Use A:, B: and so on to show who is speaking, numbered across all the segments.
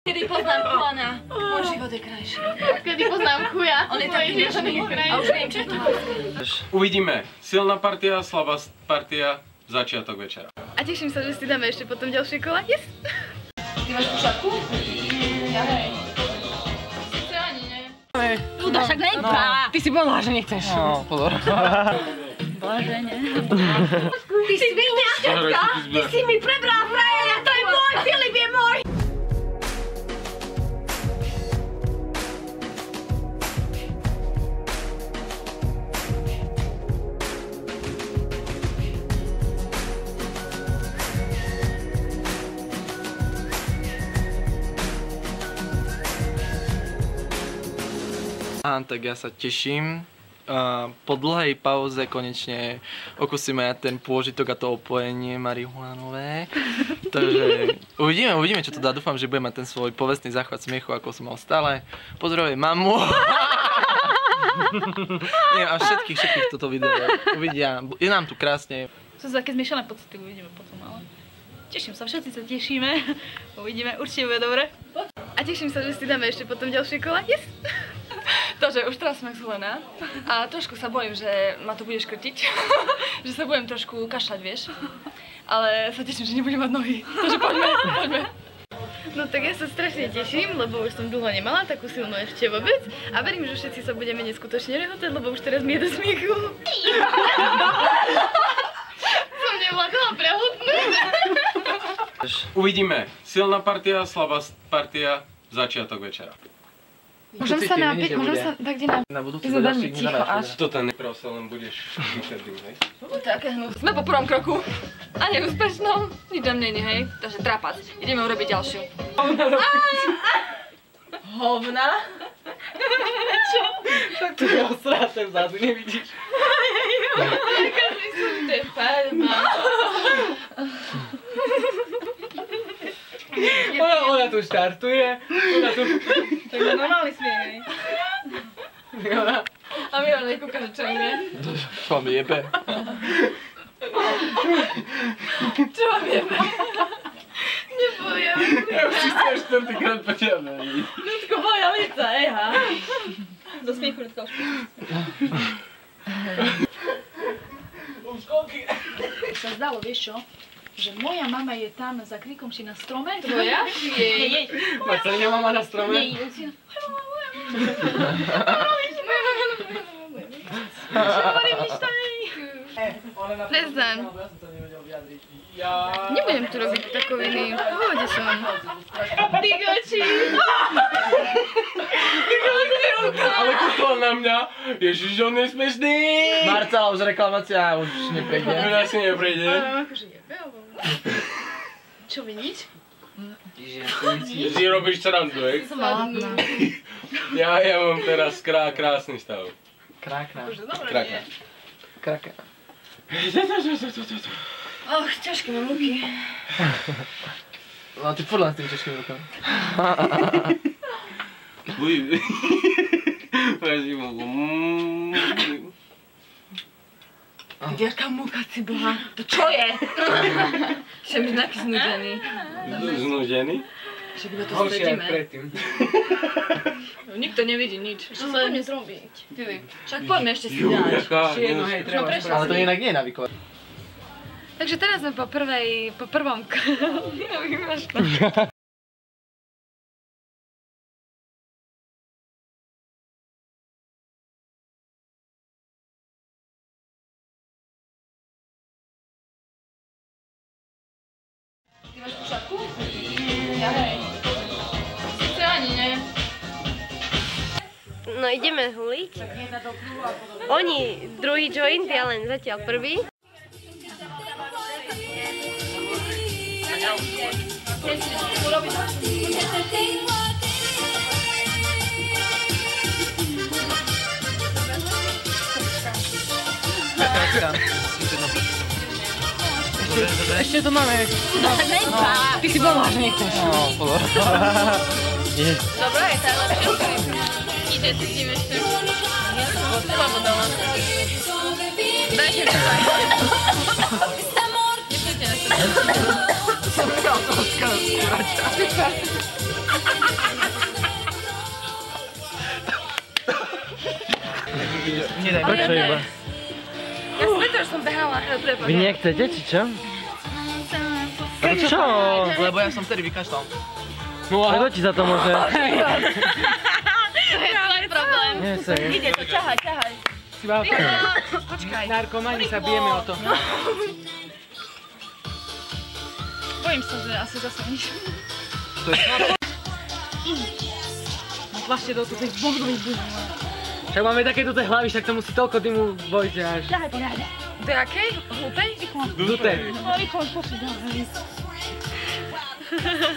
A: Kedy poznám chlana, môj život je krajší.
B: Kedy poznám chuja,
A: on je taký nežný a už viem, čo je to láska.
C: Uvidíme. Silná partia, slabá partia, začiatok večera.
B: A teším sa, že si dáme ešte potom ďalšie kola. Yes!
A: Ty máš pušatku? Ja hej.
B: Sice ani nie.
A: Ľuda, však nejdá.
D: Ty si povedala, že nechceš. No, pozor.
A: Bože, ne. Ty si vyhňačetka! Ty si mi prebral frajeria, to je môj, Filip je môj!
D: Tak ja sa teším. Po dlhej pauze konečne okúsime ten pôžitok a to opojenie marihuánové. Takže uvidíme, čo to dá. Dúfam, že bude mať ten svoj povestný záchvat smiechu, ako som mal stále. Pozdravujem mamu. Nie, a všetkých toto video uvidia. Je nám tu krásne.
B: Sú to také zmiešané pocity, uvidíme potom, ale teším sa, všetci sa tešíme. Uvidíme, určite bude dobre. A teším sa, že si dáme ešte potom ďalšie kola. Yes!
E: Takže už teraz sme zvolená a trošku sa bojím, že ma to bude škrtiť, že sa budem trošku kašľať, vieš. Ale sa teším, že nebudem mať nohy, takže poďme.
B: No tak ja sa strašne teším, lebo už som dlho nemala takú silnú ešte vôbec a verím, že všetci sa budeme neskutočne rehotať, lebo už teraz mi je do smiechu. Som nevládala prehotnúť.
C: Uvidíme. Silná partia, slabá partia, začiatok večera.
B: Môžem sa napiť, tak kde
D: na budúci zadášik mi zadáš.
C: To ten neprosil, len budeš vysvetlím, hej?
E: Také hnus. Sme po prvom kroku a neúspešnom. Nič tam není, hej. Takže trapac. Ideme urobiť ďalšiu. Hovna? Čo?
D: Tak tu je osráte vzadu, nevidíš?
E: Každý som te farma.
D: Ona tu štartuje, ona tu...
E: Tak je normálny smiech, hej. A my ona nekúka, že čo je.
D: Čo mi jebe?
E: Čo vám jebe?
B: Nebojem.
C: Ja už si sa štvrtýkrát potiaľne.
E: Ľudko, moja lica, eha. Do smiechu, Ľudko, už
B: Sa zdalo, vieš čo? Že moja mama je tam za kríkom či na strome.
E: Tvoja?
B: Jej.
D: Marcelina mama na strome?
B: Jej. Prestaň. Nebudem tu robiť takoviny. V pohode som. Ty goči.
C: Ale kúkol na mňa. Ježiš, on je smiešný.
D: Marcela, už reklamácia už neprejde.
C: No asi neprejde.
B: Akože jebe, alebo... Čo viníš?
C: Si robíš srandu, hej?
B: Hladná.
C: Ja mám teraz krásny stav.
D: Krákna.
C: Kráka.
E: Och, ťažké mám ruky.
D: No ty furt len s tým ťažkým rukami.
C: Uj. Vážim ho.
E: Jaká múka si boha? To čo je? Som taký znudený.
C: Znudený?
E: Však iba to
D: Horšie aj
E: stredíme.
D: predtým.
E: Nikto nevidí nič.
B: Čo sa poďme zrobiť?
E: Však poďme ešte si dať.
D: Jedno, hej, treba. Ale to inak nie je navykovať.
B: Takže teraz sme po prvom
E: Ty máš pušatku? Ja hej. Sice ani nie.
F: No ideme huliť. Oni druhý joint, ja len zatiaľ prvý.
D: Ešte to máme. Ty si povedala, že nechceš. No, pozor.
E: Dobre, je to lepšie. Ide si s ním ešte. Ja som od teba podala. Dajte mi to. Nepojďte na sebe.
D: Som nechal toho skráča. Nedaj,
G: Prečo iba?
E: Ja som vedela, že som behala.
G: Vy nechcete, či čo? Čo?
D: Lebo ja som vtedy vykašľal.
C: No a
G: Kto ti za to môže?
B: To je tvoj problém.
G: Nie, sej.
B: Ide to, ťahaj, ťahaj.
E: Počkaj.
C: narkomani sa bijeme o to.
B: Bojím sa, že asi zase nič. Tlačte do tých bongových budí.
C: Však máme také tuto hlavy, však to musí toľko dymu vojsť až.
B: Ťahaj, ťahaj.
E: Do jakej? Hlúpej?
C: Dute.
B: No, rýchlo, pošli, ďalej.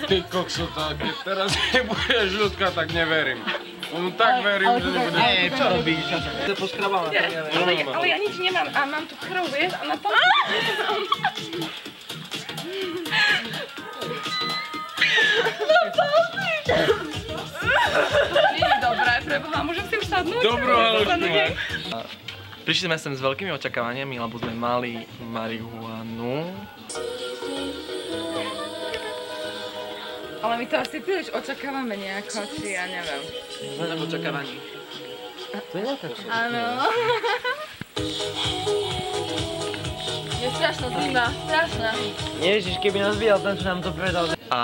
C: Ty kokso, tak keď teraz nebudeš ľudka, tak neverím. On tak verím, že nebude.
D: Nie, čo robíš? To poskrabávam.
E: Ale ja nič nemám a mám tu krv, vieš, a na tom... Nie je dobré, preboha, môžem si už sadnúť?
C: Dobrú halušku.
D: Prišli sme sem s veľkými očakávaniami, lebo sme mali marihuanu.
E: Ale my to asi príliš očakávame nejako, či ja neviem.
D: Len v očakávaní.
E: Áno. Je strašná zima, strašná.
G: Ježiš, keby nás videl ten, čo nám to povedal.
D: A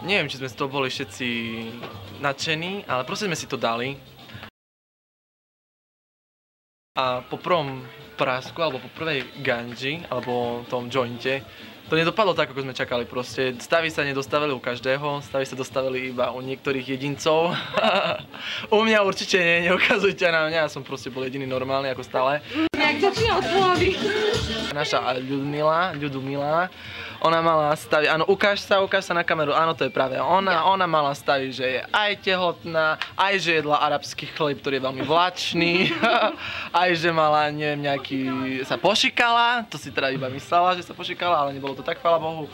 D: neviem, či sme z toho boli všetci nadšení, ale proste sme si to dali. A po prvom prásku, alebo po prvej ganji, alebo tom jointe, to nedopadlo tak, ako sme čakali proste. Stavy sa nedostavili u každého, stavy sa dostavili iba u niektorých jedincov. U mňa určite nie, neukazujte na mňa, ja som proste bol jediný normálny ako stále.
E: Jak začína od hlavy.
D: Naša Ľudmila, ona mala staviť, áno, ukáž sa na kameru, áno, to je práve ona mala staviť, že je aj tehotná, aj že jedla arabský chleb, ktorý je veľmi vlačný, aj že mala, neviem, nejaký, sa pošikala, to si teda iba myslela, že sa pošikala, ale nebolo to tak, chvála Bohu.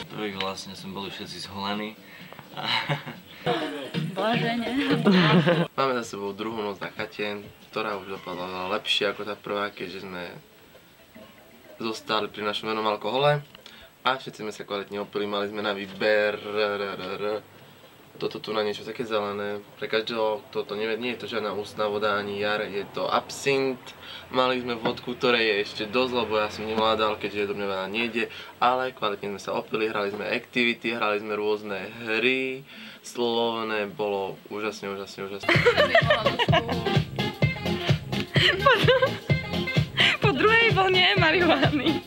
H: Prvých vlastne sme boli všetci zholení.
B: Blažene.
I: Máme za sebou druhú noc na chate, ktorá už dopadla lepšie ako tá prvá, keďže sme zostali pri našom venom alkohole a všetci sme sa kvalitne opili, mali sme na výber toto tu na niečo také zelené. Pre každého, kto to nevie, nie je to žiadna ústna voda ani jar, je to absint. Mali sme vodku, ktorej je ešte dosť, lebo ja som nevládal, keďže do mňa veľa nejde, ale kvalitne sme sa opili, hrali sme activity, hrali sme rôzne hry, slovné, bolo úžasne.
E: Po druhej vlne marihuany.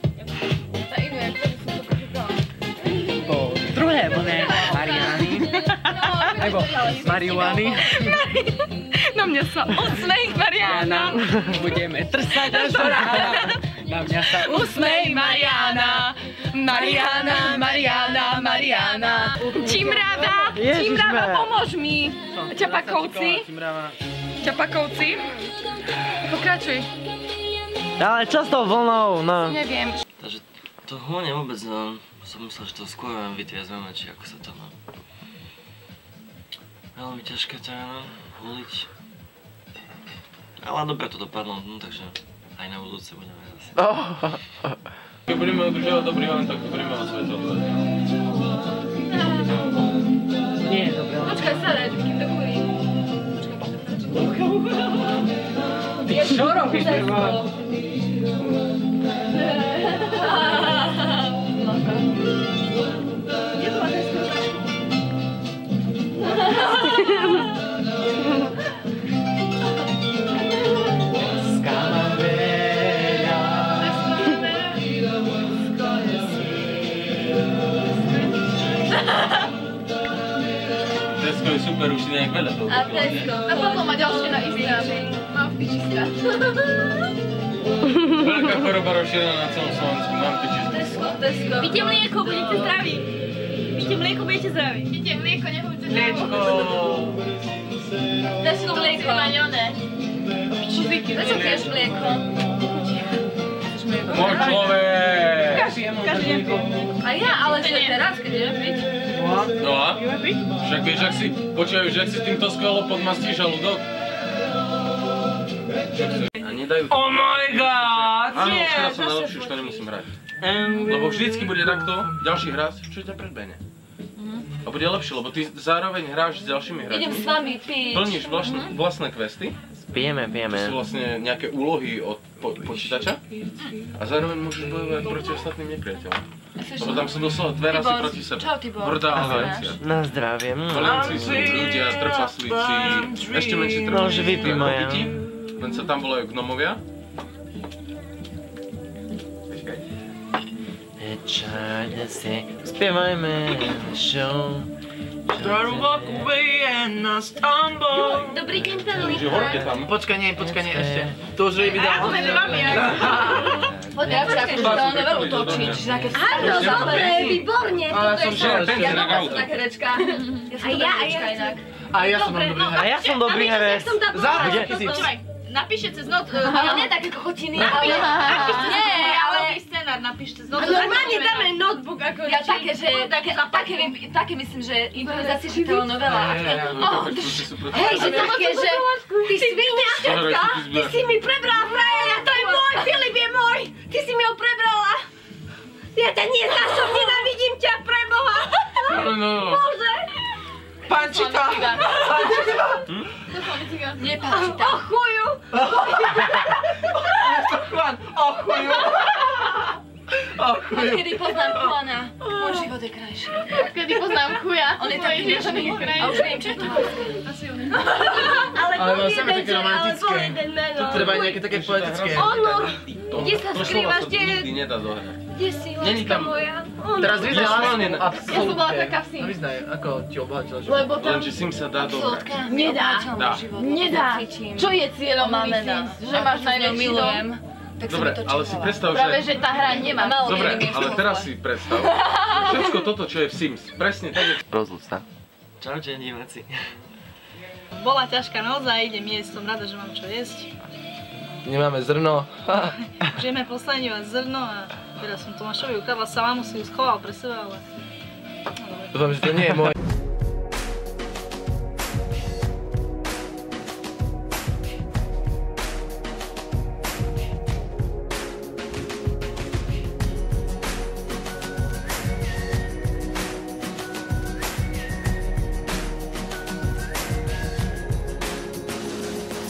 G: Po druhé vlne marihuany. Alebo marihuany.
E: Na mňa sa odsmej, Mariána.
G: Budeme trsať až do rána. Na mňa sa
E: Usmej, Mariána. Mariána. Čimráva, pomôž mi. Ťapakovci. Pokračuj.
G: Ale čo s tou vlnou, no.
E: Neviem.
H: Takže to hlavne vôbec som myslel, že to skôr vytriezveme, či ako sa to má. Veľmi ťažké teréno, huliť. Ale dobre to dopadlo, no takže aj na budúce budeme zase.
C: Keď budeme udržiavať dobrý len, tak budeme o svetlo.
G: Nie je dobré.
E: Počkaj, sadaj, kým to kúri.
G: Ty čo robíš, prvo?
C: Tesko je super, už si nejak veľa toho.
B: A Tesko. A potom má ďalšie na Instagrame. Mám pičiska.
C: Veľká choroba rozšírená na celom Slovensku, mám pičiska.
B: Tesko.
A: Píte mlieko, budete zdraví. Píte mlieko, budete zdraví.
B: Píte mlieko, nebuďte
C: Mliečko!
B: Tesko mlieko.
A: Maňone.
B: Prečo piješ mlieko?
C: Môj človek!
B: Každý deň pijem. A ja, ale že teraz, keď idem piť.
C: No a? Však vieš, ak si, počúvaj, že ak si týmto skvelo podmastíš žalúdok? A nedajú to.
D: Oh my god!
C: Áno, už teraz som najlepší, už to nemusím hrať. Lebo vždycky bude takto, ďalší hráč, čo ťa predbehne. A bude lepšie, lebo ty zároveň hráš s ďalšími hráčmi.
E: Idem s vami piť.
C: Plníš vlastné questy.
H: Pijeme.
C: To sú vlastne nejaké úlohy od počítača. A zároveň môžeš bojovať proti ostatným nepriateľom. Lebo tam sú doslova dve rasy proti sebe.
E: Čau, Tibor.
C: Tvrdá aliancia.
H: Na zdravie.
C: Volenci sú ľudia, trpaslíci, ešte menší
H: No, že vypí moja.
C: Len sa tam volajú gnomovia.
H: Čajde si, spievajme show.
A: Dobrý deň, Pelli.
C: Že horke tam.
D: Počkaj, nie, ešte. To už je vydal.
E: Poďme, počkaj, že to novelu točí, čiže nejaké
A: Áno, dobre, výborne.
D: Ale ja som
C: Že penzínek
E: Ja
C: auto.
E: som taká herečka.
A: A ja som
H: A ja som dobrý herec.
D: Zahraj si.
B: Napíšte cez noc,
E: Ale nie také kochotiny, ale...
B: nie, ale scenár napíšte z noc.
A: normálne dáme notebook ako
E: Ja také, že... Také myslím, že improvizácie, že telenovela.
A: Hej, že také, že ty svinia, ty si mi prebral frajera, to je môj, Filip je môj, ty si mi ho prebrala. Ja ťa neznášam, nenávidím ťa, preboha.
C: No.
A: Bože.
D: Pančita!
E: Nie, Pančita.
A: O chuju.
D: Juan, oh chuju! Oh chuju!
E: Kedy poznám Juana, môj život je krajší.
B: Kedy poznám chuja.
E: On je taký nežný. A už viem, čo je to.
A: Ale bol
D: chceme také
A: jeden, ale bol jeden meno.
D: Tu treba aj nejaké také poetické.
A: Ono, kde sa
C: To
A: skrývaš,
C: slovo sa tu nikdy nedá dohrať.
A: kde si,
C: Není
A: láska
C: tam-
A: moja? Ono.
D: Teraz vyznaj
C: Schválne
D: lásku
C: ne.
D: absolútne.
B: Ja som bola taká v Sims.
D: Vyznaj, ako ti obohatila život.
B: Lebo tam
C: Lenže Sim sa dá dohrať.
B: nedá.
C: Dá.
B: Nedá. Čo je cieľom
E: Máme
B: hry Sims? Že máš najväčší dom?
C: Dobre, ale si predstav,
B: Práve,
C: že...
B: že tá hra nemá.
C: Dobre, ale teraz si predstav, že všetko toto, čo je v Sims, presne tak je...
H: Rozlúč sa. Čaute, diváci.
B: Bola ťažká noc a idem jesť, som rada, že mám čo jesť.
D: Nemáme zrno.
B: Žijeme posledňovať zrno a teraz som Tomášovi ukázala, sama mu si ju schoval pre seba, ale...
D: Dúfam, že to nie je môj.